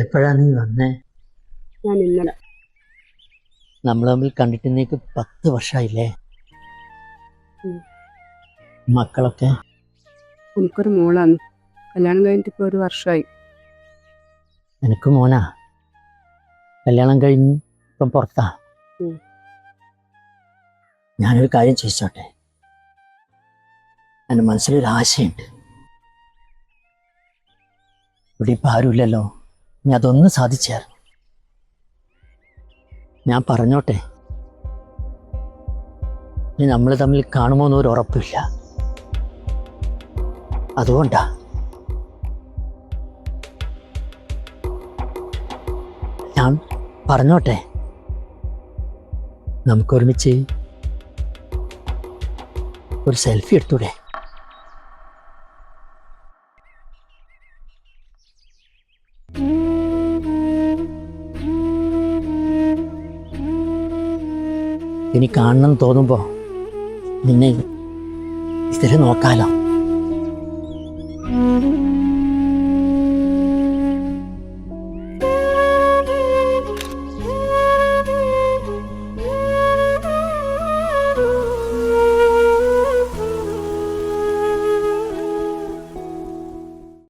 എപ്പോഴാ നീ വന്നേ? ഞാൻ ഇന്നലെ. നമ്മൾ തമ്മിൽ കണ്ടിട്ടിന്നേക്ക് 10 വർഷമായില്ലേ? മക്കളൊക്കെ? എനിക്കൊരു മോളാണ്. കല്യാണം കഴിഞ്ഞിട്ട് ഇപ്പോൾ 1 വർഷമായി. എനിക്ക് മോനാ. കല്യാണം കഴിഞ്ഞ് ഇപ്പം പുറത്താ. ഞാനൊരു കാര്യം ചോദിച്ചോട്ടെ? എൻ്റെ മനസ്സിലൊരു ആശയുണ്ട്. ഇവിടെ ഇപ്പം ആരുമില്ലല്ലോ, നീ അതൊന്ന് സാധിച്ചായിരുന്നു. ഞാൻ പറഞ്ഞോട്ടെ? ഇനി നമ്മൾ തമ്മിൽ കാണുമോ എന്നൊരു ഉറപ്പില്ല. അതുകൊണ്ടാ. ഞാൻ പറഞ്ഞോട്ടെ? നമുക്കൊരുമിച്ച് ഒരു സെൽഫി എടുത്തൂടെ? ഇനി കാണണം തോന്നുമ്പോ നിന്നെ ഇതിൽ നോക്കാലോ.